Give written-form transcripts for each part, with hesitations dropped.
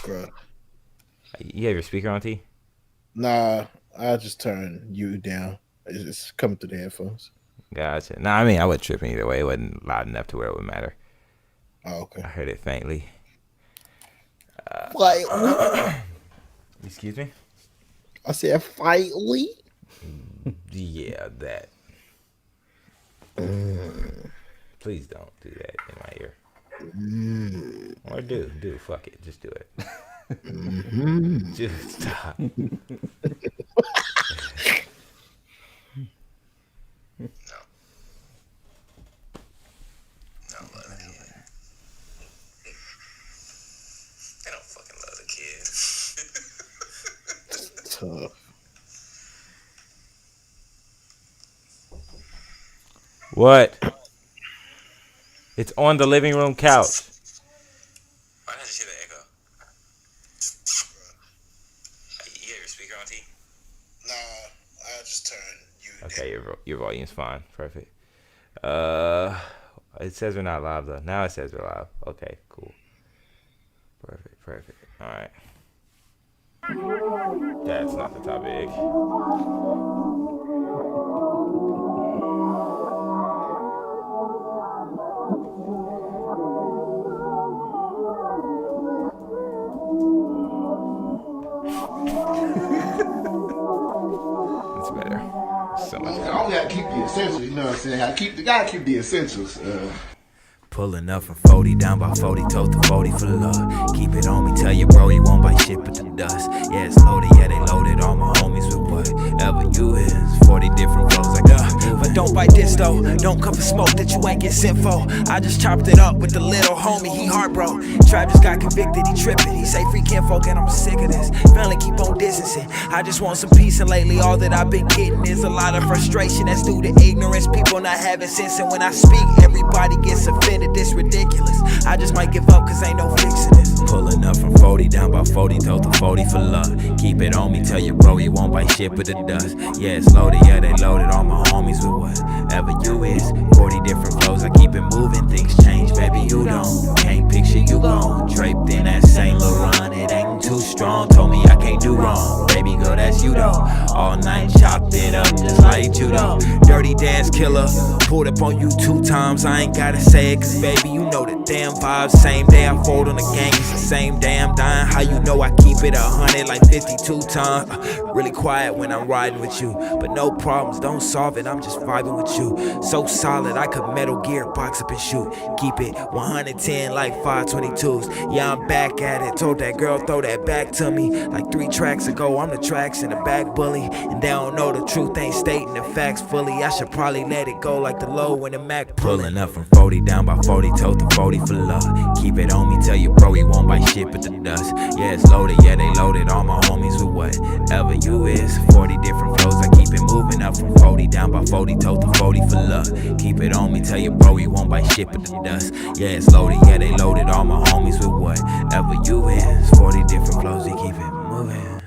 Bruh. You have your speaker on, T? Nah, I just turn you down. It's coming through the headphones. Gotcha. Nah, I mean, I wasn't tripping either way. It wasn't loud enough to where it would matter. Oh, okay. I heard it faintly. Faintly. Excuse me? I said faintly. Yeah, that. Please don't do that in my ear. Or do. Fuck it. Just do it. Just stop. No. Love the kid. They don't fucking love the kid. Tough. What? It's on the living room couch. Why did you hear the echo? You have your speaker on, T? Nah, I just turned you down. Okay, your volume's fine. Perfect. It says we're not live though. Now it says we're live. Okay, cool. Perfect. All right. That's not the topic. It's better. So much better. I only gotta keep the essentials, you know what I'm saying? Gotta keep the essentials. Pulling up from 40, down by 40, told to 40 for love. Keep it on me, tell your bro he won't buy shit but the dust. Yeah, it's loaded, yeah, they loaded all my homies with whatever you is. 40 different flows, like but don't bite this though. Don't come for smoke that you ain't get sent for. I just chopped it up with the little homie, he heart broke. Trap just got convicted, he tripping. He say free kinfolk and I'm sick of this. Family keep on distancing. I just want some peace and lately all that I've been getting is a lot of frustration. That's due to ignorance, people not having sense. And when I speak, everybody gets offended. This ridiculous. I just might give up cause ain't no fixing this. Pulling up from 40, down by 40, told to 40 for love. Keep it on me, tell your bro you won't buy shit but the dust. Yeah, it's loaded, yeah, they loaded all my homies with whatever you is. 40 different flows, I keep it moving. Things change, baby, you don't. Can't picture you gone. Draped in that Saint Laurent, it ain't too strong. Told me I can't do wrong. Baby girl, that's you though. All night chopped it up just like judo. Dirty dance killer. Pulled up on you 2 times, I ain't gotta say it cause baby, you know the damn vibes. Same day I fold on the gang, it's the same damn dime. How you know I keep it 100 like 52 times? Really quiet when I'm riding with you, but no problems, don't solve it, I'm just vibing with you. So solid, I could Metal Gear box up and shoot. Keep it 110 like 522s. Yeah, I'm back at it, told that girl throw that back to me. Like 3 tracks ago, I'm the tracks in the back bully. And they don't know the truth, ain't stating the facts fully. I should probably let it go like the low when the Mac pulling up from 40, down by 40, told to 40 for love. Keep it on me, tell your bro he won't buy shit but the dust. Yeah, it's loaded, yeah, they loaded all my homies with whatever you is. 40 different flows, I keep it moving up from 40, down by 40, told to 40 for love. Keep it on me, tell your bro he won't buy shit but the dust. Yeah, it's loaded, yeah, they loaded all my homies with whatever you is. 40 different flows, we keep it moving.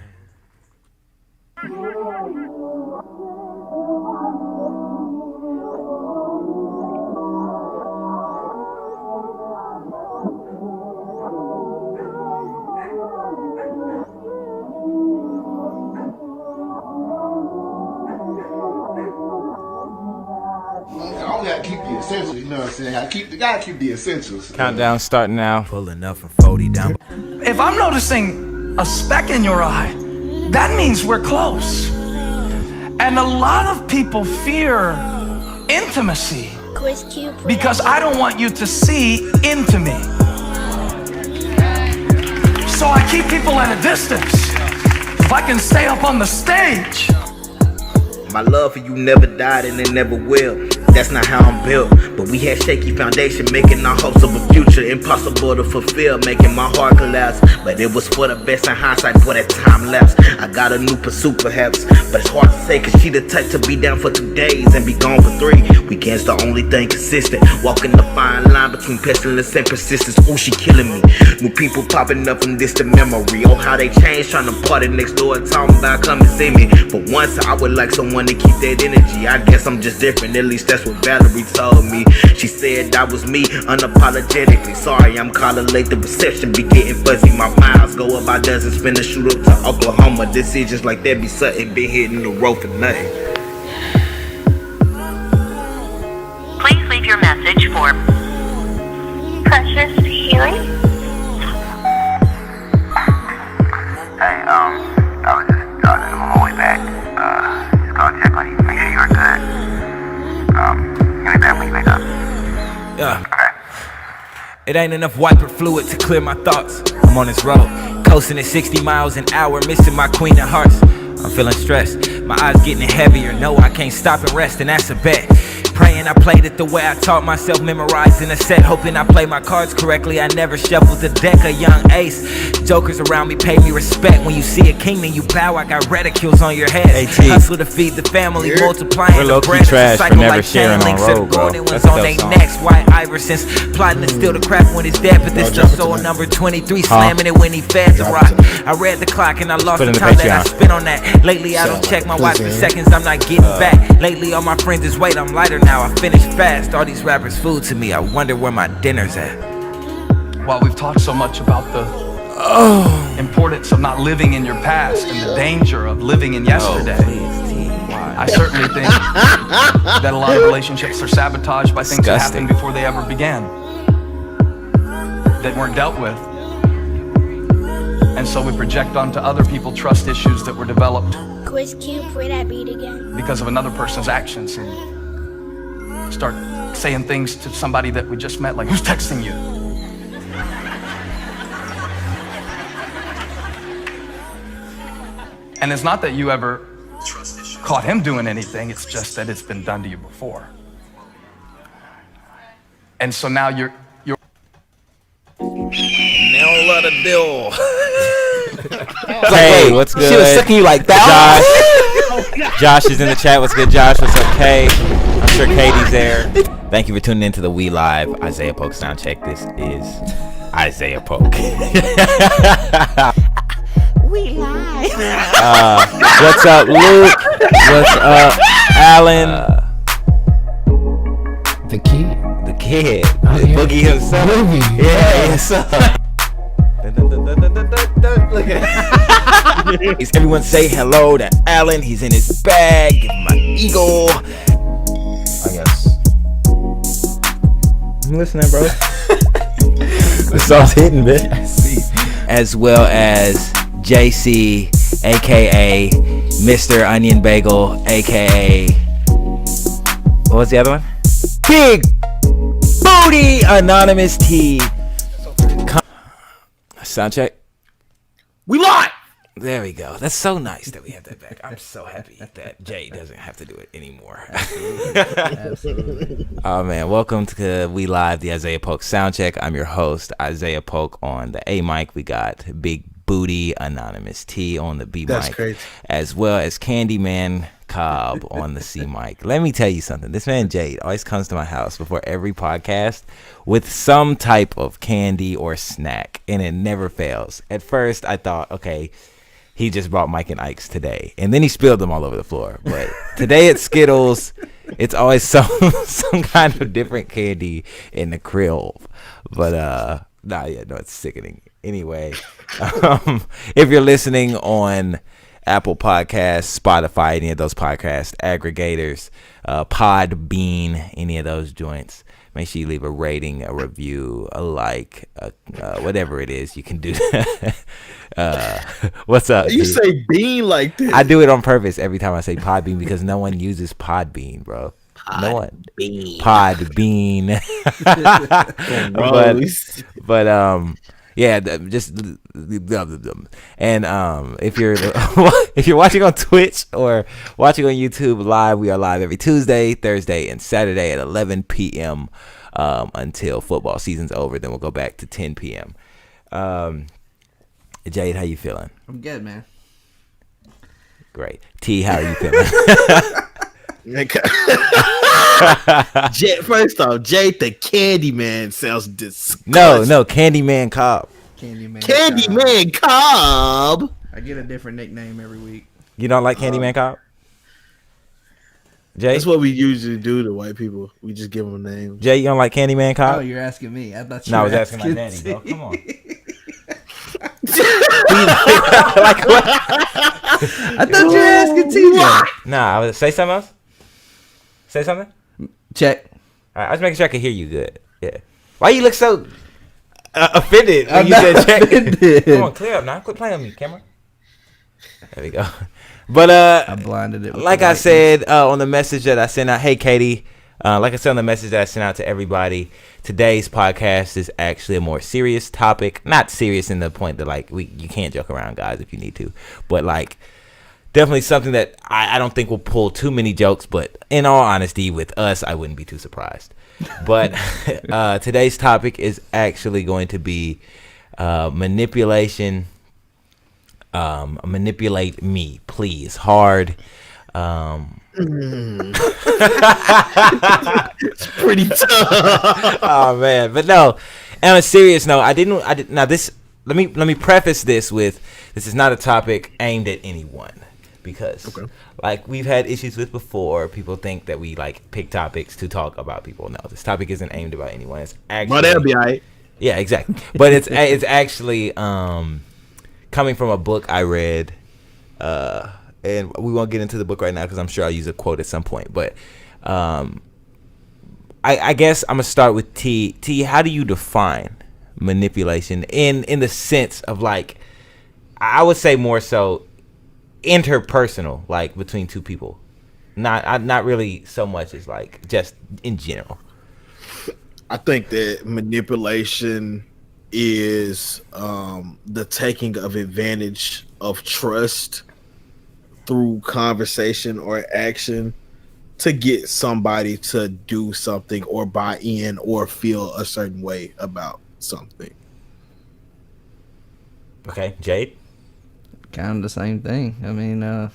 I only gotta keep the essentials, you know what I'm saying? Gotta keep the essentials. Countdown starting now. Pulling up from 40, down. If I'm noticing a speck in your eye, that means we're close. And a lot of people fear intimacy because I don't want you to see into me. So I keep people at a distance. If I can stay up on the stage. My love for you never died and it never will. That's not how I'm built. But we had shaky foundation, making our hopes of a future impossible to fulfill, making my heart collapse. But it was for the best in hindsight, before that time lapsed. I got a new pursuit perhaps, but it's hard to say cause she the type to be down for 2 days and be gone for 3. Weekends the only thing consistent, walking the fine line between pestilence and persistence. Ooh, she killing me. New people popping up from distant memory. Oh, how they changed, trying to party next door, talking about come and see me. For once I would like someone to keep that energy. I guess I'm just different, at least that's what Valerie told me. She said I was me, unapologetically. Sorry, I'm calling late. The reception be getting fuzzy. My miles go up by dozens. Finna shoot up to Oklahoma. Decisions like that be sudden. Been hitting the road for nothing. Please leave your message for Precious Healing. Hey, I was just on my way back. Just gonna check on you, make sure you're good. Give me back when you wake up. Yeah. Okay. It ain't enough wiper fluid to clear my thoughts. I'm on this road, coasting at 60 miles an hour, missing my queen of hearts. I'm feeling stressed, my eyes getting heavier. No, I can't stop and rest, and that's a bet. Praying I played it the way I taught myself, memorizing a set, hoping I play my cards correctly. I never shuffled the deck, a young ace. Jokers around me pay me respect. When you see a king, then you bow. I got reticules on your head. Hustle to feed the family, multiplying We're the low-key bread. trash for Cycle never like sharing chain on links, road, bro. golden ones That's a on dope they song. necks. White Iversons plotting to steal the crap when it's dead, but this the soul number 23 slamming it when he fed the rock. I read the clock and I lost Put the in the time that I Patreon. spent on that. Lately I don't check my watch for seconds, I'm not getting back. Lately all my friends is wait, I'm lighter now. I finish fast. All these rappers food to me. I wonder where my dinner's at. While we've talked so much about the importance of not living in your past and the danger of living in yesterday, I certainly think that a lot of relationships are sabotaged by things that happened before they ever began, that weren't dealt with. And so we project onto other people trust issues that were developed Quiz Cube, play that beat again. because of another person's actions, and start saying things to somebody that we just met, like, who's texting you? And it's not that you ever caught him doing anything, it's just that it's been done to you before. And so now you're Now let a deal. Hey, what's good? She was sucking you like that. Josh is in the chat. What's good, Josh? What's up, Kay? I'm sure Katie's there. Thank you for tuning into the We Live Isaiah Polk Soundcheck. This is Isaiah Polk. We live. What's up, Luke? What's up, Alan? The kid. The kid. Boogie himself. Boogie. Yeah, what's up? Look at it. Everyone say hello to Alan. He's in his bag. Give him my eagle. I guess. I'm listening, bro. The song's hitting, man. As well as JC, aka Mr. Onion Bagel, aka what was the other one? Big Booty Anonymous T. Sound check. We live. There we go. That's so nice that we have that back. I'm so happy that Jay doesn't have to do it anymore. Absolutely. Oh man, welcome to We Live, the Isaiah Polk Soundcheck. I'm your host, Isaiah Polk. On the A mic, we got Big Booty Anonymous T on the B That's mic, crazy. as well as Candyman Cobb on the C mic. Let me tell you something. This man Jade always comes to my house before every podcast with some type of candy or snack, and it never fails. At first, I thought, okay, he just brought Mike and Ike's today, and then he spilled them all over the floor. But today it's Skittles. It's always some kind of different candy in the crib. But it's sickening. Anyway, if you're listening on Apple Podcasts, Spotify, any of those podcast aggregators, Podbean, any of those joints, make sure you leave a rating, a review, a like, whatever it is you can do. What's up? You dude? say bean like this. I do it on purpose every time I say Podbean because no one uses Podbean, bro. No one. Podbean. but yeah, just and if you're watching on Twitch or watching on YouTube live, we are live every Tuesday, Thursday, and Saturday at 11 p.m. Until football season's over. Then we'll go back to 10 p.m. Jade, how you feeling? I'm good, man. Great. T, how are you feeling? First off, Jade the Candyman sounds disgusting. No, Candyman Cobb. Candyman Cobb. I get a different nickname every week. You don't like Candyman Cobb? Jay, That's what we usually do to white people. We just give them names. Jay, you don't like Candyman Oh, Cobb? you're asking me. I thought you No, I were was asking my asking daddy, bro. T. Come on. Like what? I thought you were asking TJ. Nah, I was say something else. Say something. Check. All right, I was making sure I could hear you good. Yeah. Why you look so offended when I'm you not said check? offended. Come on, clear up now. Quit playing on me, camera. There we go. But I blinded it. With like the I lightning. said on the message that I sent out, hey Katie, like I said on the message that I sent out to everybody, today's podcast is actually a more serious topic. Not serious in the point that like you can't joke around, guys, if you need to, but like definitely something that I don't think will pull too many jokes. But in all honesty, with us, I wouldn't be too surprised. But today's topic is actually going to be manipulation. Manipulate me, please. Hard. It's pretty tough. Oh man, but no. On a serious note, I didn't. Now this. Let me preface this with this is not a topic aimed at anyone because like we've had issues with before. People think that we like pick topics to talk about people. No, this topic isn't aimed about anyone. It's actually. Well, that'll be all right. Yeah, exactly. But it's actually coming from a book I read, and we won't get into the book right now because I'm sure I'll use a quote at some point. But I guess I'm gonna start with T. T, how do you define manipulation in the sense of like, I would say more so interpersonal, like between two people, not really so much as like just in general. I think that manipulation is the taking of advantage of trust through conversation or action to get somebody to do something or buy in or feel a certain way about something. Okay, Jade? Kind of the same thing. I mean,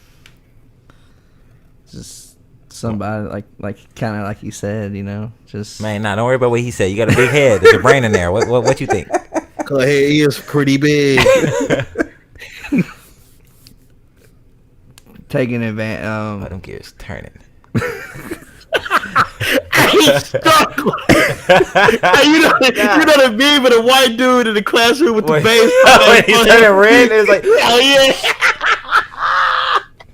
just somebody like kind of like you said, you know, just Man, nah, don't worry about what he said. You got a big head. There's a brain in there. What you think? Cause he is pretty big. taking advantage. Them gears turning. He's stuck. you know the meme of the white dude in the classroom with the bass. When he's turning red, it's like, oh yeah.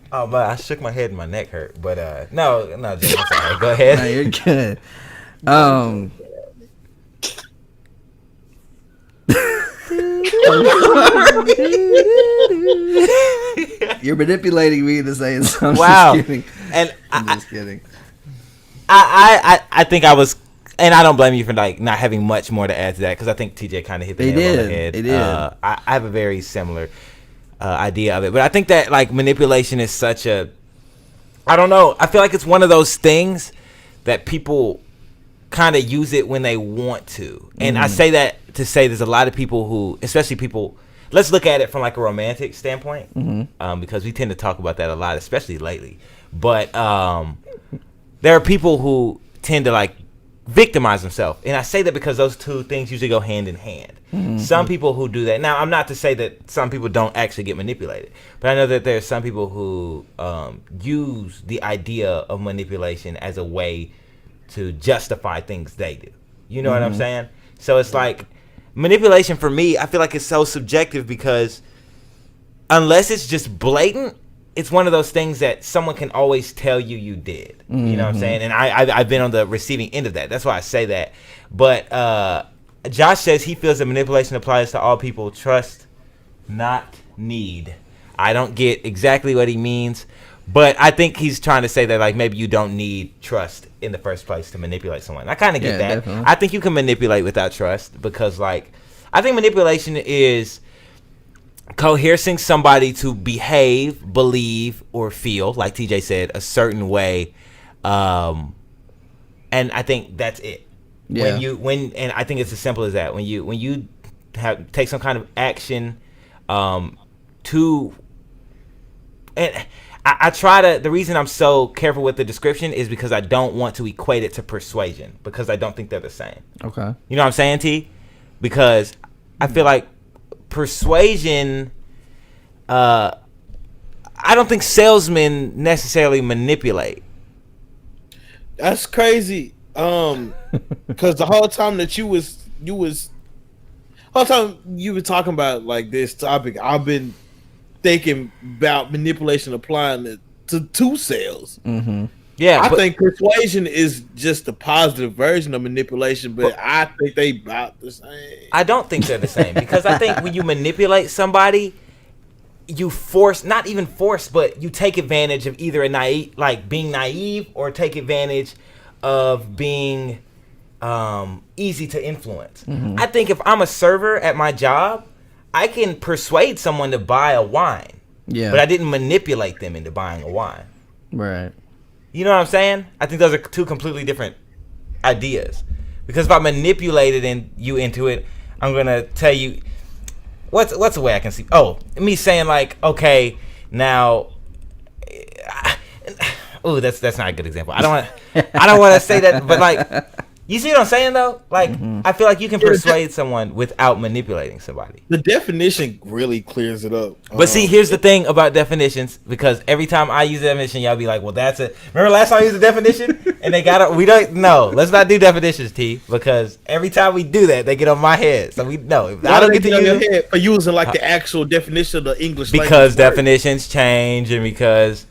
Oh, but I shook my head and my neck hurt. But no, Jay, I'm sorry. Go ahead. No, you're good. You're manipulating me into saying something. Wow. Just kidding. And I'm just kidding. I think I was, and I don't blame you for like not having much more to add to that because I think TJ kind of hit the nail on the head. It did. I have a very similar idea of it, but I think that like manipulation is such a, I don't know. I feel like it's one of those things that people kind of use it when they want to, and I say that to say there's a lot of people who, especially people. Let's look at it from like a romantic standpoint, because we tend to talk about that a lot, especially lately. But there are people who tend to like victimize themselves, and I say that because those two things usually go hand in hand. Some people who do that. Now, I'm not to say that some people don't actually get manipulated, but I know that there's some people who use the idea of manipulation as a way to justify things they do. You know what I'm saying? So it's like manipulation for me, I feel like it's so subjective because unless it's just blatant, it's one of those things that someone can always tell you did. You know what I'm saying? And I've been on the receiving end of that. That's why I say that. But Josh says he feels that manipulation applies to all people. Trust, not need. I don't get exactly what he means, but I think he's trying to say that like maybe you don't need trust in the first place to manipulate someone. I kind of get that. Definitely. I think you can manipulate without trust because like I think manipulation is coercing somebody to behave, believe, or feel, like TJ said, a certain way, and I think that's it. Yeah. And I think it's as simple as that. When you take some kind of action, to, and I try to. The reason I'm so careful with the description is because I don't want to equate it to persuasion because I don't think they're the same. Okay. You know what I'm saying, T? Because I feel like persuasion, I don't think salesmen necessarily manipulate. That's crazy. Because the whole time that you were talking about like this topic, I've been thinking about manipulation applying it to sales. Mm-hmm. Yeah, I think persuasion is just a positive version of manipulation, but I think they about the same. I don't think they're the same because I think when you manipulate somebody, you force, not even force, but you take advantage of either being naive, or take advantage of being easy to influence. Mm-hmm. I think if I'm a server at my job, I can persuade someone to buy a wine. Yeah. But I didn't manipulate them into buying a wine. Right. You know what I'm saying? I think those are two completely different ideas. Because if I manipulated you into it, I'm gonna tell you what's a way I can see. Oh, me saying like, okay, now, oh, that's not a good example. I don't want to say that, but like, you see what I'm saying though? Like, I feel like you can persuade someone without manipulating somebody. The definition really clears it up. But see, here's the thing about definitions, because every time I use a definition, y'all be like, well, that's it. Remember last time I used a definition and they got it? We don't know. Let's not do definitions, T, because every time we do that, they get on my head. So we know. I don't get to use your head for using like the actual definition of the English language. Because definitions change and because...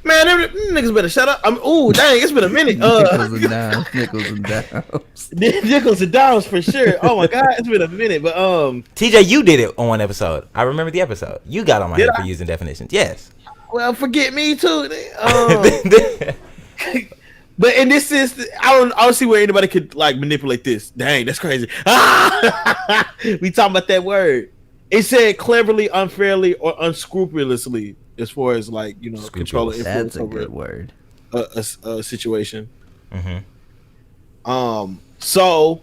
Man, them niggas better shut up. Ooh, dang, it's been a minute. Nickels and dimes. Nickels and dimes. Nickels and dimes for sure. Oh my god, it's been a minute. But TJ, you did it on one episode. I remember the episode. You got on my head for using definitions. Yes. Well, forget me too. But in this instance, I don't see where anybody could like manipulate this. Dang, that's crazy. We talking about that word. It said cleverly, unfairly, or unscrupulously. As far as like, you know, control and influence. That's a good word. A situation. Mm-hmm. So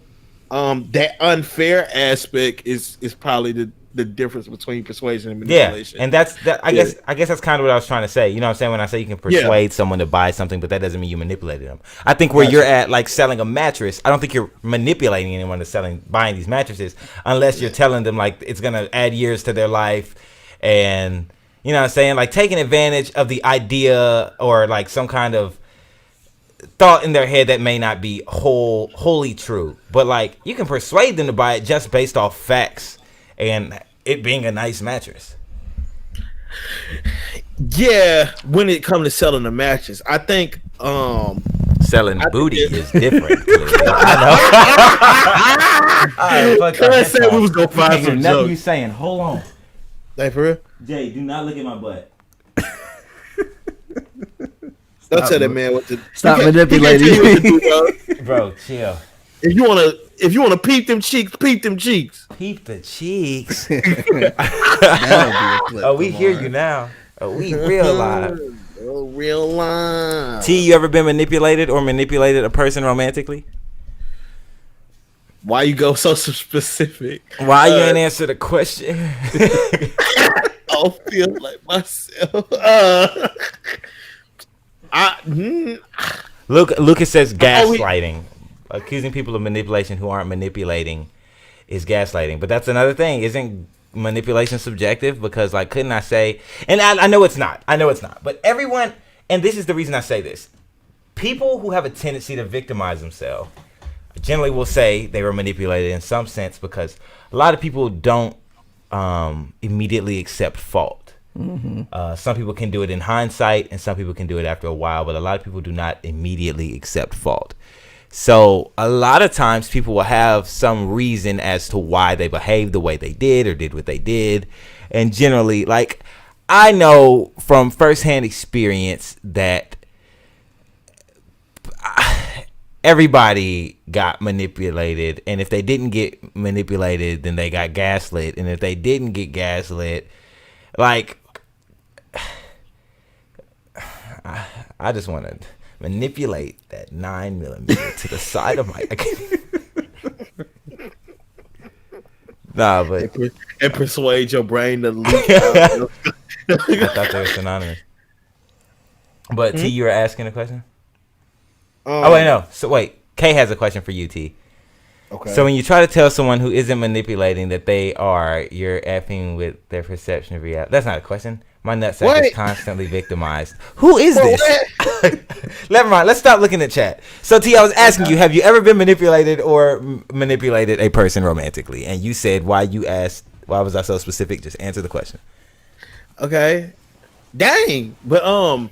that unfair aspect is probably the difference between persuasion and manipulation. Yeah, and I guess that's kind of what I was trying to say. You know what I'm saying? When I say you can persuade someone to buy something, but that doesn't mean you manipulated them. I think where you're at, like selling a mattress, I don't think you're manipulating anyone to buying these mattresses unless you're telling them like it's gonna add years to their life, and you know what I'm saying? Like taking advantage of the idea or like some kind of thought in their head that may not be wholly true. But like you can persuade them to buy it just based off facts and it being a nice mattress. Yeah, when it comes to selling a mattress, I think selling booty is different. I know. I said we was gonna find some nothing jokes. you saying. Hold on. Hey, for real? Jay, do not look at my butt. Don't tell that man what to. Stop manipulating me, bro. Chill. If you wanna peep them cheeks, peep them cheeks. Peep the cheeks. Oh, we hear you now. Oh, we real live. Oh, real live. T, you ever been manipulated or manipulated a person romantically? Why you go so specific? Why you ain't answer the question? I feel like myself. Lucas says gaslighting. Accusing people of manipulation who aren't manipulating is gaslighting. But that's another thing. Isn't manipulation subjective? Because like, couldn't I say, and I know it's not. But everyone, and this is the reason I say this. People who have a tendency to victimize themselves generally will say they were manipulated in some sense, because a lot of people don't immediately accept fault. Mm-hmm. Some people can do it in hindsight and some people can do it after a while, but a lot of people do not immediately accept fault. So a lot of times people will have some reason as to why they behaved the way they did or did what they did. And generally, like, I know from firsthand experience that everybody got manipulated, and if they didn't get manipulated, then they got gaslit, and if they didn't get gaslit, like, I just want to manipulate that 9mm to the side of my. Nah, but and persuade your brain to leak. I thought they were synonymous. But T, you were asking a question. Oh wait, no. So wait, Kay has a question for you, T. Okay. So when you try to tell someone who isn't manipulating that they are, you're effing with their perception of reality. That's not a question, My nutsack is constantly victimized. Who is this? Never mind. Let's stop looking at chat. So, T, I was asking you, have you ever been manipulated or manipulated a person romantically? And you said why was I so specific? Just answer the question. Okay. Dang. But all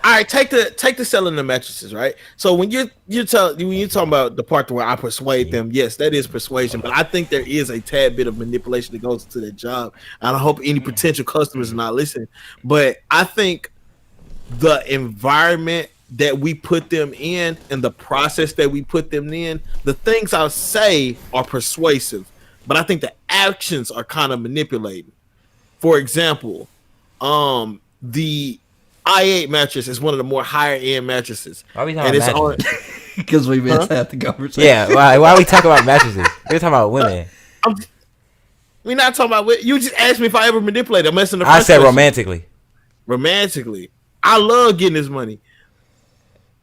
right, take the selling the mattresses, right? So when you're talking about the part where I persuade them, yes, that is persuasion. But I think there is a tad bit of manipulation that goes into that job. And I hope any potential customers are not listening. But I think the environment that we put them in and the process that we put them in, the things I say are persuasive, but I think the actions are kind of manipulating. For example, the i8 mattress is one of the more higher end mattresses. Why are we talking about mattresses? Because we missed out the conversation. Yeah, why are we talking about mattresses? We're talking about women. We're not talking about you. Just asked me if I ever manipulated. I'm messing the I said question. romantically. Romantically, I love getting this money.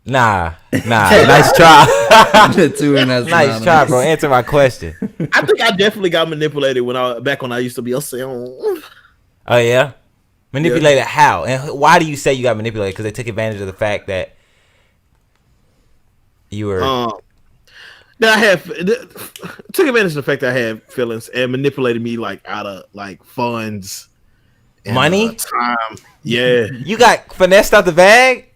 Nah. Nice try. Nice try, bro. Answer my question. I think I definitely got manipulated when I used to be a salon. Oh yeah. Manipulated how? And why do you say you got manipulated? Because they took advantage of the fact that you were that took advantage of the fact that I had feelings and manipulated me like out of like funds, and, money, time. Yeah, you got finessed out the bag.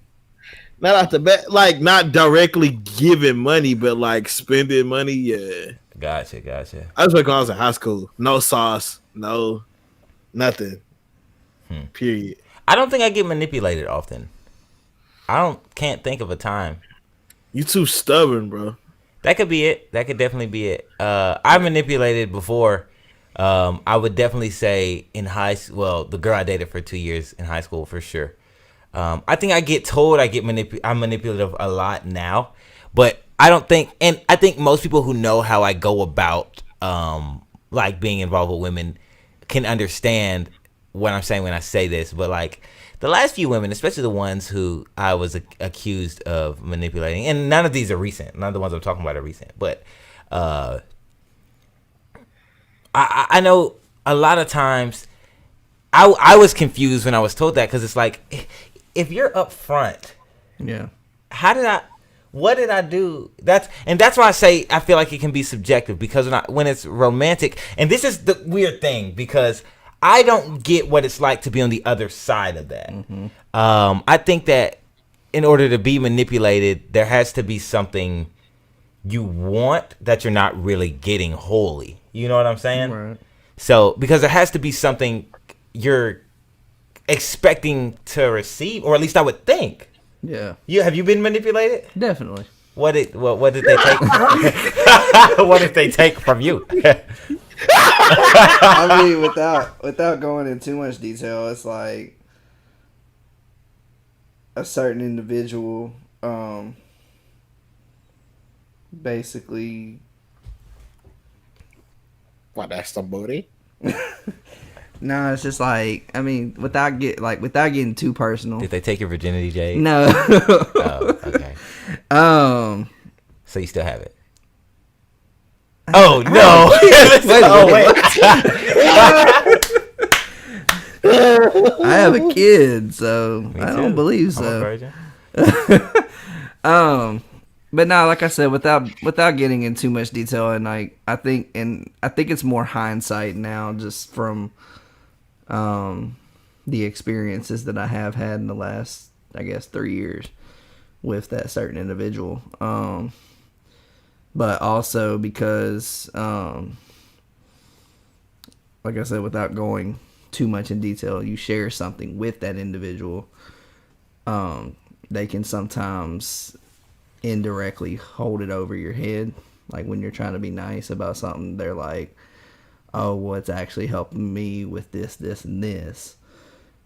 Not out the bag, like not directly giving money, but like spending money. Yeah, gotcha. I was like when I was in high school. No sauce, no nothing. Period. I don't think I get manipulated often. Can't think of a time. You too stubborn, bro. That could be it. That could definitely be it. I manipulated before. I would definitely say in high school. Well, the girl I dated for 2 years in high school for sure. I think I get told I'm manipulative a lot now, but I don't think, and I think most people who know how I go about like being involved with women can understand what I'm saying when I say this. But like the last few women, especially the ones who I was accused of manipulating, and none of these are recent. None of the ones I'm talking about are recent, but I know a lot of times I was confused when I was told that, because it's like, if you're up front, what did I do? That's why I say I feel like it can be subjective, because when it's romantic, and this is the weird thing, because I don't get what it's like to be on the other side of that. I think that in order to be manipulated, there has to be something you want that you're not really getting wholly. You know what I'm saying? Right. So, because there has to be something you're expecting to receive, or at least I would think. Yeah. Have you been manipulated? Definitely. What did they take? What did they take from you? I mean, without going into too much detail, it's like a certain individual basically. What, that's somebody? No, it's just like, I mean, without getting too personal. Did they take your virginity, Jade? No. Oh, okay. So you still have it? Oh no! I have a kid, so I don't believe so. But no, like I said, without getting in too much detail, and like I think it's more hindsight now, just from the experiences that I have had in the last, I guess, 3 years with that certain individual. But also because, like I said, without going too much in detail, you share something with that individual, they can sometimes indirectly hold it over your head. Like when you're trying to be nice about something, they're like, oh, well, it's actually helping me with this, this, and this,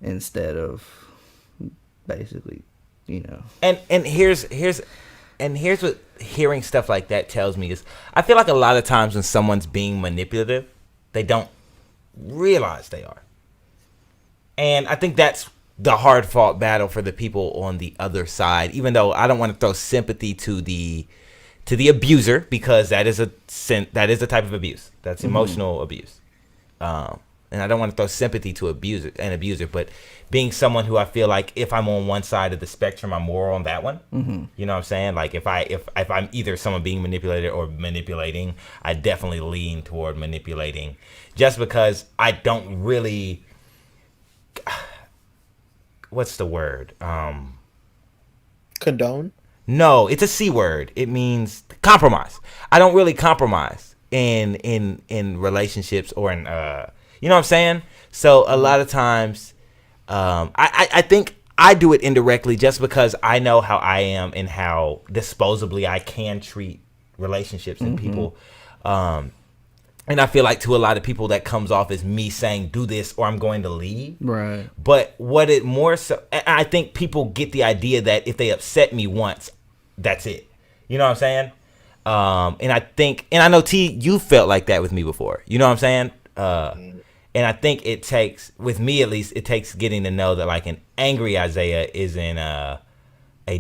instead of basically, you know. And here's what hearing stuff like that tells me is, I feel like a lot of times when someone's being manipulative, they don't realize they are. And I think that's the hard fought battle for the people on the other side, even though I don't want to throw sympathy to the abuser, because that is a type of abuse. That's emotional abuse. and I don't want to throw sympathy to an abuser, but being someone who I feel like if I'm on one side of the spectrum, I'm more on that one. Mm-hmm. You know what I'm saying? Like if I'm either someone being manipulated or manipulating, I definitely lean toward manipulating, just because I don't really. What's the word? Condone? No, it's a C word. It means compromise. I don't really compromise in relationships or in you know what I'm saying? So a lot of times I think I do it indirectly just because I know how I am and how disposably I can treat relationships and people. And I feel like to a lot of people that comes off as me saying do this or I'm going to leave. Right. But what it more so, I think people get the idea that if they upset me once, that's it. You know what I'm saying? And I think, and I know T, you felt like that with me before. You know what I'm saying? And I think it takes, with me at least, it takes getting to know that like an angry Isaiah isn't a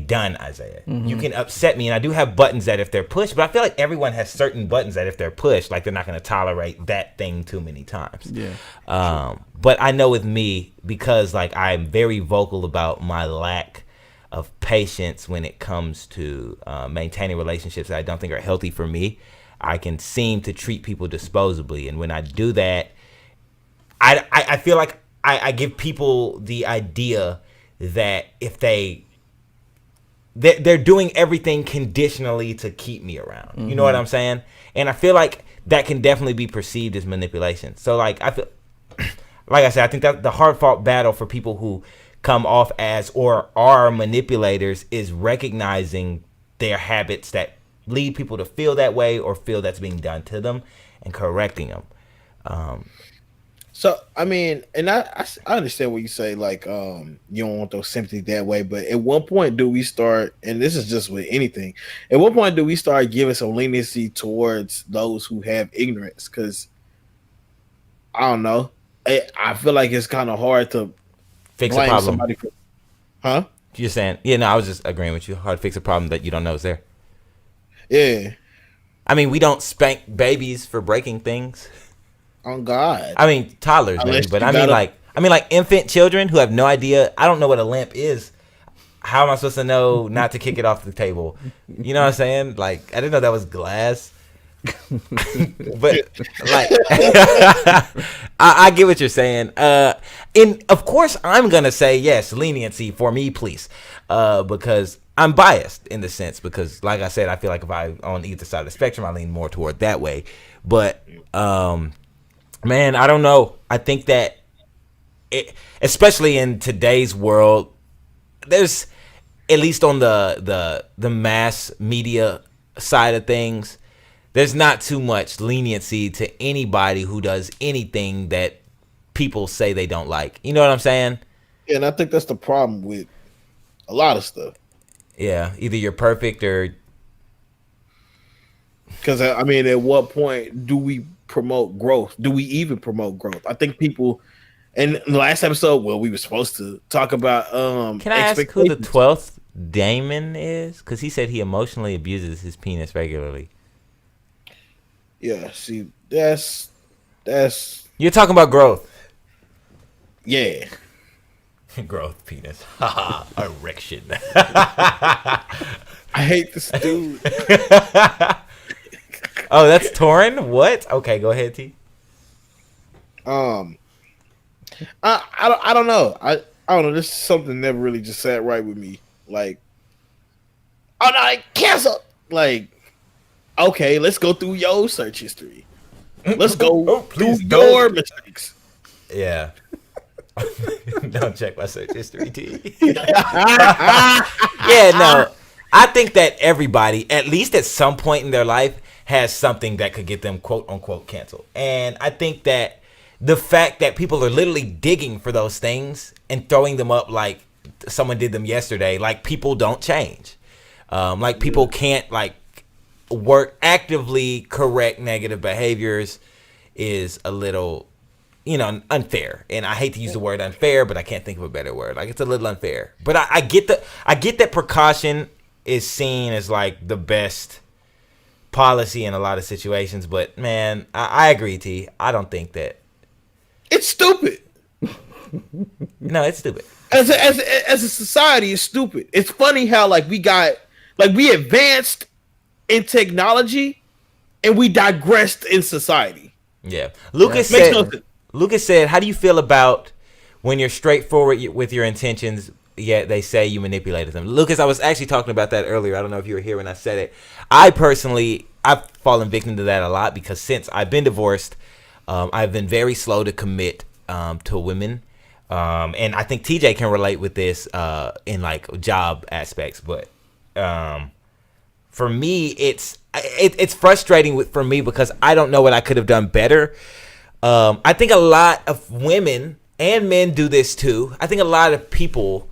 done Isaiah. Mm-hmm. You can upset me, and I do have buttons that if they're pushed, but I feel like everyone has certain buttons that if they're pushed, like they're not going to tolerate that thing too many times. Yeah. But I know with me, because like I'm very vocal about my lack of patience when it comes to maintaining relationships that I don't think are healthy for me, I can seem to treat people disposably. And when I do that, I feel like I give people the idea that if they're doing everything conditionally to keep me around. Mm-hmm. You know what I'm saying? And I feel like that can definitely be perceived as manipulation. So like I feel, like I said, I think that the hard fought battle for people who come off as or are manipulators is recognizing their habits that lead people to feel that way or feel that's being done to them and correcting them. So I mean, and I understand what you say, like you don't want those sympathy that way, but at one point do we start, and this is just with anything, at what point do we start giving some leniency towards those who have ignorance? Because I don't know, I feel like it's kind of hard to fix a problem. You're saying, yeah, no, I was just agreeing with you. Hard to fix a problem that you don't know is there. Yeah. I mean, we don't spank babies for breaking things. On God. I mean, toddlers, maybe, but I mean, like infant children who have no idea. I don't know what a lamp is. How am I supposed to know not to kick it off the table? You know what I'm saying? Like, I didn't know that was glass. But like, I get what you're saying. And of course, I'm gonna say yes, leniency for me, please, because I'm biased in the sense because, like I said, I feel like if I'm on either side of the spectrum, I lean more toward that way. But man, I don't know. I think that especially in today's world, there's at least on the mass media side of things, there's not too much leniency to anybody who does anything that people say they don't like. You know what I'm saying? Yeah, and I think that's the problem with a lot of stuff. Yeah, either you're perfect or... Because, I mean, at what point do we promote growth? Do we even promote growth? I think people... And in the last episode, well, we were supposed to talk about... Can I ask who the 12th Damon is? Because he said he emotionally abuses his penis regularly. Yeah, see, that's... You're talking about growth. Yeah. Growth penis. Erection. I hate this dude. Oh, that's Torin? What? Okay, go ahead, T. I don't know. I don't know. This is something never really just sat right with me. Like, oh no, I cancel. Like, okay, let's go through your search history. Let's go through your mistakes. Yeah. Don't check my search history, T. Yeah, no. I think that everybody, at least at some point in their life, has something that could get them quote unquote canceled. And I think that the fact that people are literally digging for those things and throwing them up like someone did them yesterday, like people don't change. Like people can't like work actively correct negative behaviors is a little, you know, unfair. And I hate to use the word unfair, but I can't think of a better word. Like it's a little unfair. But I get that precaution is seen as like the best policy in a lot of situations. But man, I agree, T. I don't think that It's stupid. No, it's stupid. As a society, it's stupid. It's funny how we advanced in technology and we digressed in society. Yeah. Lucas said, how do you feel about when you're straightforward with your intentions, yet they say you manipulated them? Lucas, I was actually talking about that earlier. I don't know if you were here when I said it. I've fallen victim to that a lot because since I've been divorced, I've been very slow to commit to women. And I think TJ can relate with this in like job aspects, but for me, it's frustrating for me because I don't know what I could have done better. I think a lot of women and men do this too. I think a lot of people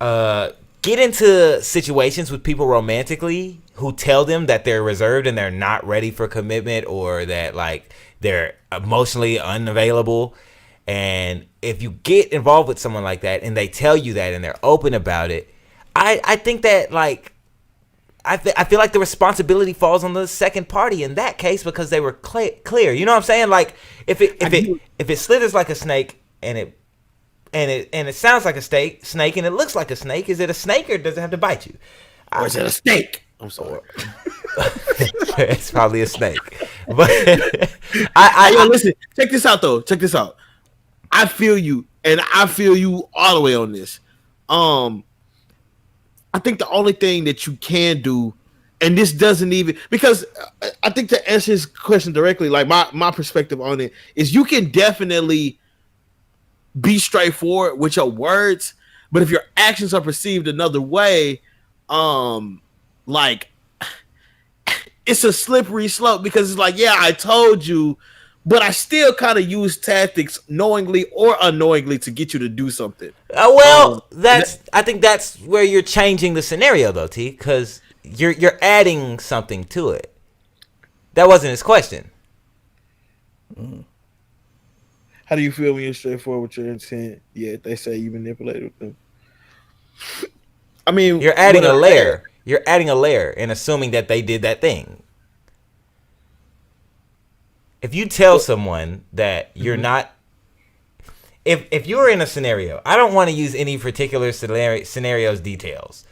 get into situations with people romantically who tell them that they're reserved and they're not ready for commitment, or that like they're emotionally unavailable. And if you get involved with someone like that and they tell you that and they're open about it, I think that like I feel like the responsibility falls on the second party in that case because they were clear. You know what I'm saying? Like if it slithers like a snake and it sounds like a snake and it looks like a snake, is it a snake or does it have to bite you? Or is it a snake? I'm sorry. It's probably a snake. But listen, check this out though. Check this out. I feel you, and I feel you all the way on this. I think the only thing that you can do, and this doesn't even, because I think to answer his question directly, like my perspective on it is you can definitely be straightforward with your words, but if your actions are perceived another way, like it's a slippery slope because it's like, yeah, I told you, but I still kind of use tactics knowingly or unknowingly to get you to do something. I think that's where you're changing the scenario though, T, because you're adding something to it. That wasn't his question. How do you feel when you're straightforward with your intent? Yeah, they say you manipulated them. I mean, you're adding a layer. You're adding a layer and assuming that they did that thing. If you tell someone that you're not, if you're in a scenario, I don't want to use any particular scenario's details.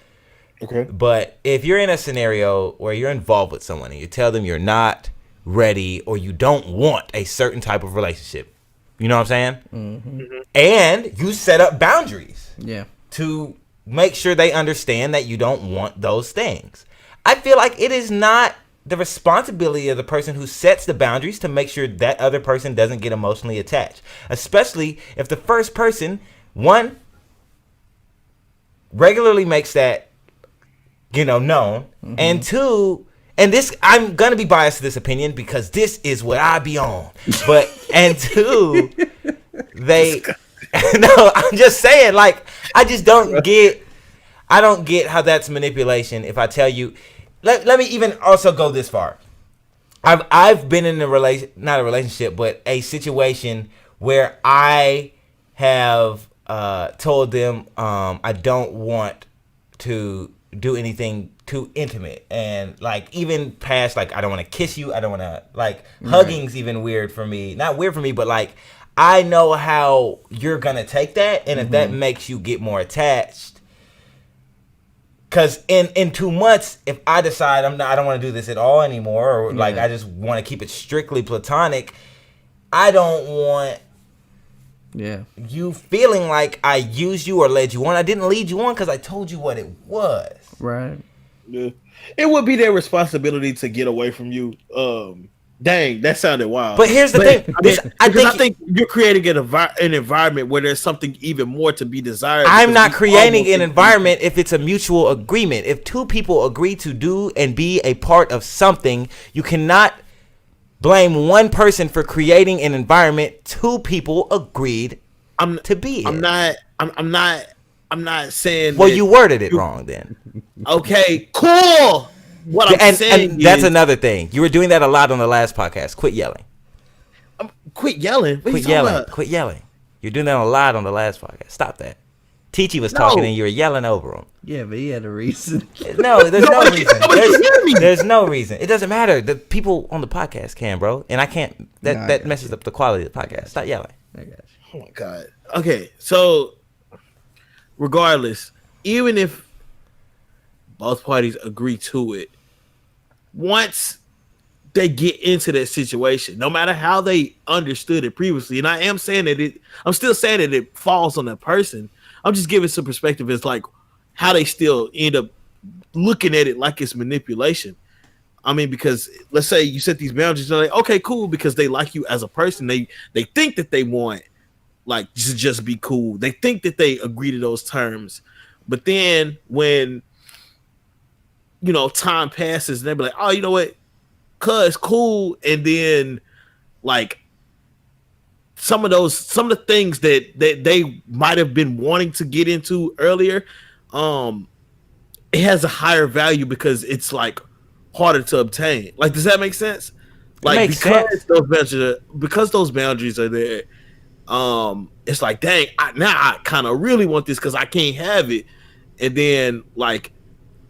Okay. But if you're in a scenario where you're involved with someone and you tell them you're not ready or you don't want a certain type of relationship, you know what I'm saying? Mm-hmm. And you set up boundaries. Yeah. To make sure they understand that you don't want those things. I feel like it is not the responsibility of the person who sets the boundaries to make sure that other person doesn't get emotionally attached, especially if the first person, one, regularly makes that, known, and two, and this, I'm gonna be biased to this opinion because this is what I be on, but and two, they, no, I'm just saying, like, I don't get how that's manipulation. If I tell you. Let me even also go this far. I've been in not a relationship, but a situation where I have told them I don't want to do anything too intimate, and like even past like I don't want to kiss you, I don't want to like hugging's even weird for me. Not weird for me, but like I know how you're gonna take that, and if that makes you get more attached. Because in 2 months, if I decide I don't want to do this at all anymore, or like I just want to keep it strictly platonic, I don't want you feeling like I used you or led you on. I didn't lead you on because I told you what it was. Right. Yeah. It would be their responsibility to get away from you. Dang, that sounded wild. But here's the thing. I think you're creating an environment where there's something even more to be desired. I'm not creating an environment if it's a mutual agreement. If two people agree to do and be a part of something, you cannot blame one person for creating an environment two people agreed to be in. I'm not saying. Well, you worded it wrong then. Okay, cool. What I'm saying and that's another thing. You were doing that a lot on the last podcast. Quit yelling. Quit yelling. Quit yelling. Quit yelling. You're doing that a lot on the last podcast. Stop that. Teachy was talking and you were yelling over him. Yeah, but he had a reason. No, there's no reason. There's no reason. It doesn't matter. The people on the podcast can, bro. And I can't. That messes up the quality of the podcast. Stop yelling. I got you. Oh my god. Okay, so regardless, even if both parties agree to it, once they get into that situation, no matter how they understood it previously, and I'm still saying that it falls on that person. I'm just giving some perspective as like how they still end up looking at it like it's manipulation. I mean, because let's say you set these boundaries, they're like, okay, cool, because they like you as a person. They think that they want like to just be cool. They think that they agree to those terms. But then when time passes, and they be like, oh, you know what? Cuz cool. And then like some of the things that they might have been wanting to get into earlier, it has a higher value because it's like harder to obtain. Like, does that make sense? Like, because those boundaries are there, it's like, dang, now I kind of really want this because I can't have it. And then like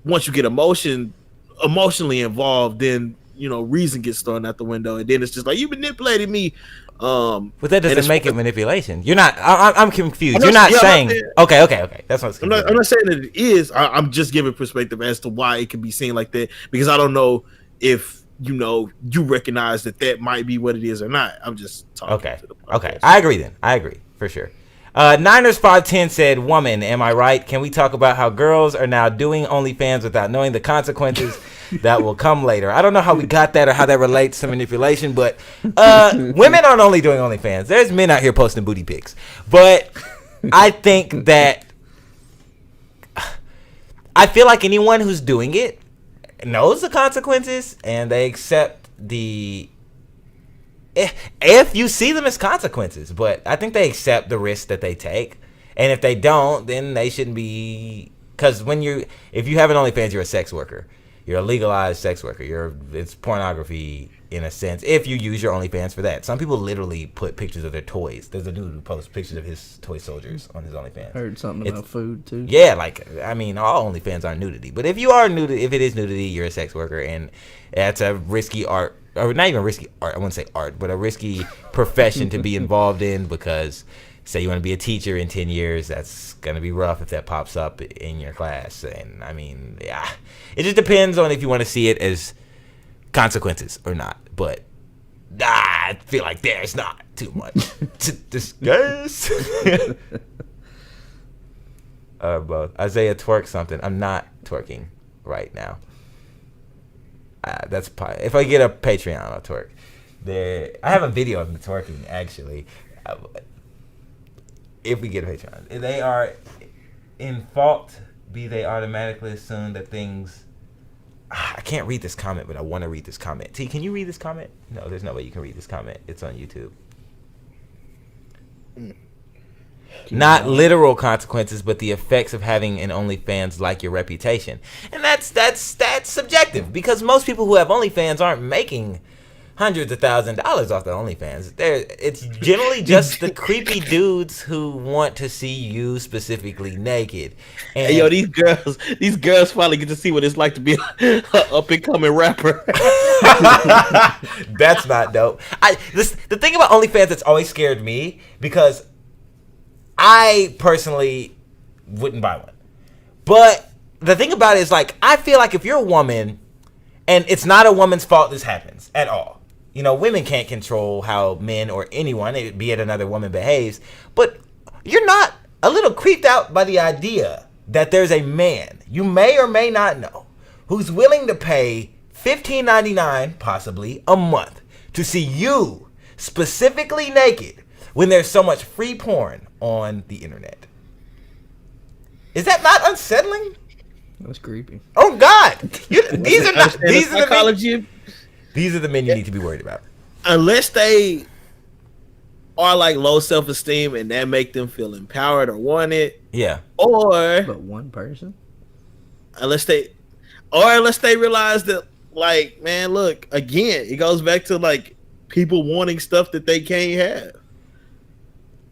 once you get emotionally involved, then reason gets thrown out the window, and then it's just like, you manipulated me. But that doesn't make it manipulation. You're not. I'm confused. You're not saying. Okay. That's what I'm not saying that it is. I'm just giving perspective as to why it can be seen like that, because I don't know if you recognize that might be what it is or not. I'm just talking. Okay. I agree. Then I agree for sure. Niners 510 said, "Woman, am I right? Can we talk about how girls are now doing OnlyFans without knowing the consequences that will come later?" I don't know how we got that or how that relates to manipulation, but women aren't only doing OnlyFans. There's men out here posting booty pics. But I think that I feel like anyone who's doing it knows the consequences, and they accept if you see them as consequences, but I think they accept the risk that they take. And if they don't, then they shouldn't be, because if you have an OnlyFans, you're a sex worker. You're a legalized sex worker. It's pornography in a sense if you use your OnlyFans for that. Some people literally put pictures of their toys. There's a dude who posts pictures of his toy soldiers on his OnlyFans. Heard something about food too. Yeah, like, I mean, all OnlyFans aren't nudity, but if you are nudity, if it is nudity, you're a sex worker, and that's a risky art, or not even risky art. I wouldn't say art, but a risky profession to be involved in, because say you want to be a teacher in 10 years, that's going to be rough if that pops up in your class. And I mean, yeah, it just depends on if you want to see it as consequences or not. But I feel like there's not too much to discuss. Both. Isaiah, twerk something. I'm not twerking right now. That's probably, if I get a Patreon, I'll twerk. I have a video of me twerking, actually. If we get a Patreon, they are in fault. Be they automatically assume that things. I can't read this comment, but I want to read this comment. T, can you read this comment? No, there's no way you can read this comment. It's on YouTube. Not literal consequences, but the effects of having an OnlyFans, like your reputation. And that's subjective, because most people who have OnlyFans aren't making hundreds of $1,000s off the OnlyFans. It's generally just the creepy dudes who want to see you specifically naked. And hey, yo, these girls finally get to see what it's like to be an up and coming rapper. That's not dope. The thing about OnlyFans that's always scared me, because I personally wouldn't buy one. But the thing about it is, like, I feel like if you're a woman, and it's not a woman's fault this happens at all. Women can't control how men or anyone, be it another woman, behaves. But you're not a little creeped out by the idea that there's a man you may or may not know who's willing to pay $15.99, possibly, a month to see you specifically naked when there's so much free porn on the internet. Is that not unsettling? That's creepy. Oh God! These are the men you need to be worried about. Unless they are like low self-esteem and that make them feel empowered or wanted. Yeah. But one person. Unless they realize that, like, man, look, again, it goes back to like people wanting stuff that they can't have.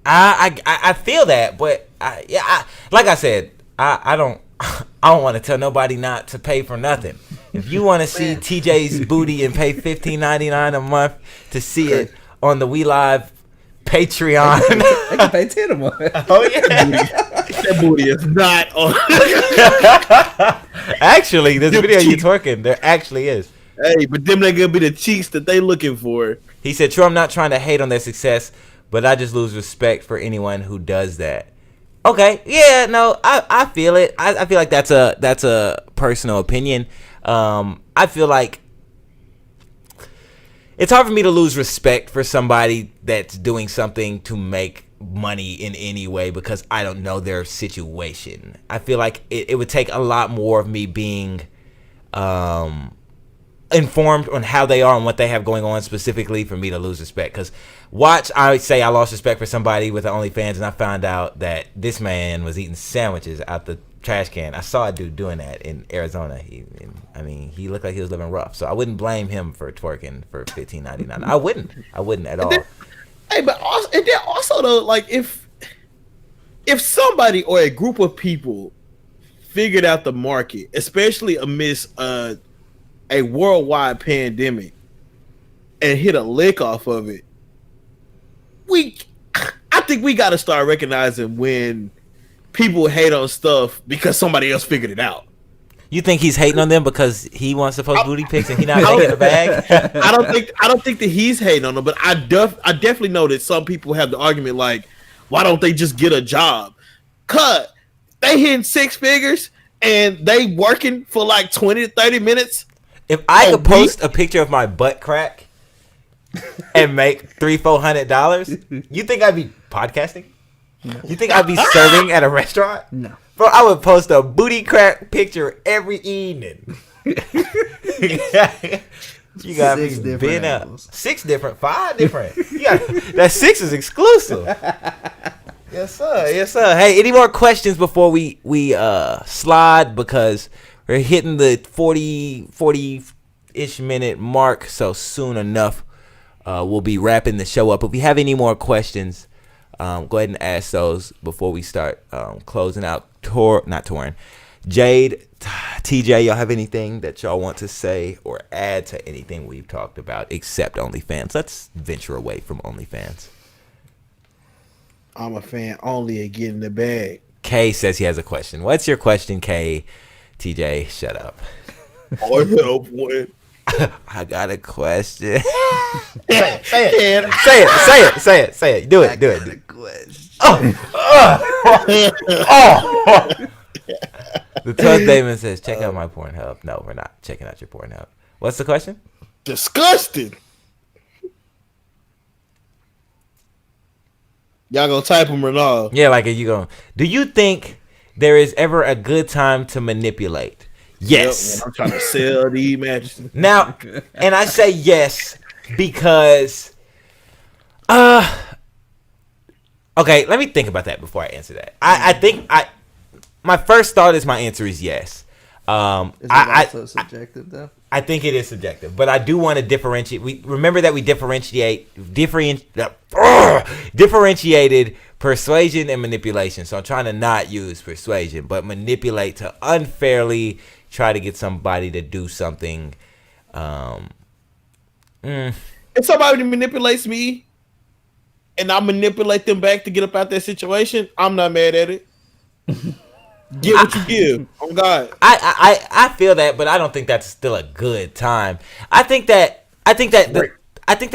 I feel that, but like I said, I don't want to tell nobody not to pay for nothing. If you want to see TJ's booty and pay $15.99 a month to see it on the We Live Patreon. They can pay 10 a month. Oh yeah. That booty is not on. Actually, this video you twerking, there actually is. Hey, but them ain't gonna be the cheeks that they looking for. He said, "True, I'm not trying to hate on their success, but I just lose respect for anyone who does that." Okay, yeah, no, I feel it. I feel like that's a personal opinion. I feel like it's hard for me to lose respect for somebody that's doing something to make money in any way because I don't know their situation. I feel like it would take a lot more of me being informed on how they are and what they have going on specifically for me to lose respect. Because I say I lost respect for somebody with the OnlyFans and I found out that this man was eating sandwiches out the trash can. I saw a dude doing that in Arizona. He looked like he was living rough. So I wouldn't blame him for twerking for $15.99. I wouldn't at all. Hey, but also though, like if somebody or a group of people figured out the market, especially amidst a worldwide pandemic, and hit a lick off of it, I think we got to start recognizing when people hate on stuff because somebody else figured it out. You think he's hating on them because he wants to post booty pics and he not making the bag? I don't think that he's hating on them, but I definitely know that some people have the argument like, why don't they just get a job? Cut. They hitting 6 figures and they working for like 20 to 30 minutes. If I could post a picture of my butt crack and make $300-$400, you think I'd be podcasting? No. You think I'd be serving at a restaurant? No. Bro, I would post a booty crack picture every evening. You got 6 me different bent up. angles. 5 different. That 6 is exclusive. Yes, sir. Yes, sir. Hey, any more questions before we slide? Because we're hitting the 40-ish minute mark, so soon enough we'll be wrapping the show up. If you have any more questions, go ahead and ask those before we start closing out. Not touring. Jade, TJ, y'all have anything that y'all want to say or add to anything we've talked about except OnlyFans? Let's venture away from OnlyFans. I'm a fan only of getting the bag. Kay says he has a question. What's your question, Kay? TJ, shut up. I help one. I got a question. Say it. Do it. The Tug Damon says, check out my Pornhub. No, we're not checking out your Pornhub. What's the question? Disgusting. Y'all gonna type them or no? Yeah, like you going. Do you think there is ever a good time to manipulate? Yes. Yep, I'm trying to sell these mattresses. Now, and I say yes because, okay, let me think about that before I answer that. I think my first thought is my answer is yes. Is it also subjective though? I think it is subjective, but I do want to differentiate. We remember that we differentiated persuasion and manipulation. So I'm trying to not use persuasion, but manipulate to unfairly try to get somebody to do something. If somebody manipulates me and I manipulate them back to get up out that situation, I'm not mad at it. Get what you give. Oh God. I feel that, but I don't think that's still a good time. I think that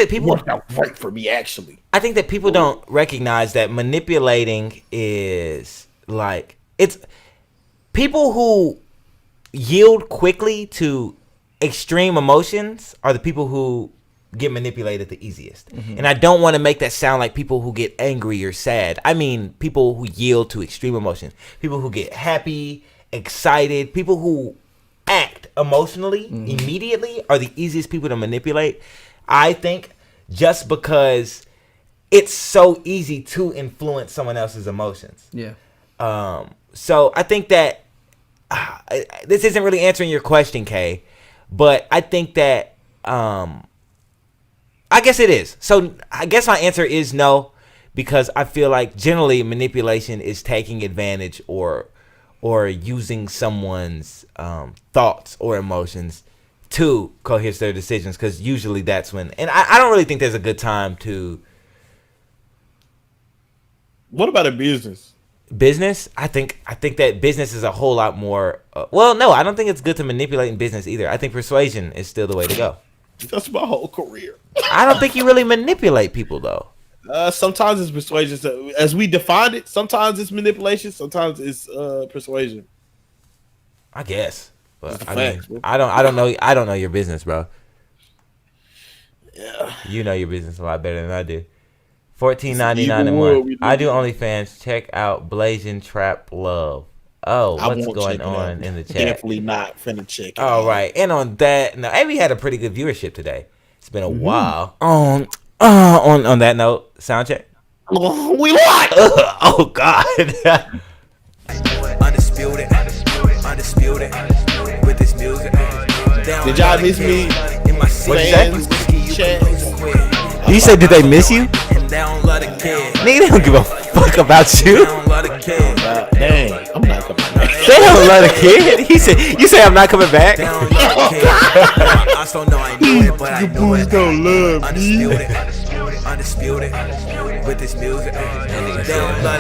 people worked out great for me actually. I think that people don't recognize that manipulating is like it's people who yield quickly to extreme emotions are the people who get manipulated the easiest. Mm-hmm. And I don't want to make that sound like people who get angry or sad. I mean people who yield to extreme emotions. People who get happy, excited, people who act emotionally immediately are the easiest people to manipulate. I think just because it's so easy to influence someone else's emotions. Yeah. So I think that this isn't really answering your question, Kay, but I think that I guess it is. So I guess my answer is no, because I feel like generally manipulation is taking advantage or using someone's thoughts or emotions to coerce their decisions, because usually that's when, and I don't really think there's a good time to What about a business? Business, I think that business is a whole lot more. Well, no, I don't think it's good to manipulate in business either. I think persuasion is still the way to go. That's my whole career. I don't think you really manipulate people though. Sometimes it's persuasion, as we defined it. Sometimes it's manipulation. Sometimes it's persuasion. I guess, but facts, I don't know your business, bro. Yeah, you know your business a lot better than I do. $14.99 a month. I do OnlyFans. Check out Blazing Trap Love. Oh, what's going on in the chat? Definitely not finna check it All out. right, and on that, no, and we had a pretty good viewership today. It's been a while. On that note, sound check. We like. Oh God. Undisputed. With this music. Did y'all miss me? What'd you say? Chat. You said, did they miss you? Nigga, they don't give a fuck about you. Dang, I'm not coming back. They don't love the kid. He said, "You say I'm not coming back." I still know I knew it, but I knew it. Don't love me. Undisputed. With this music. They don't love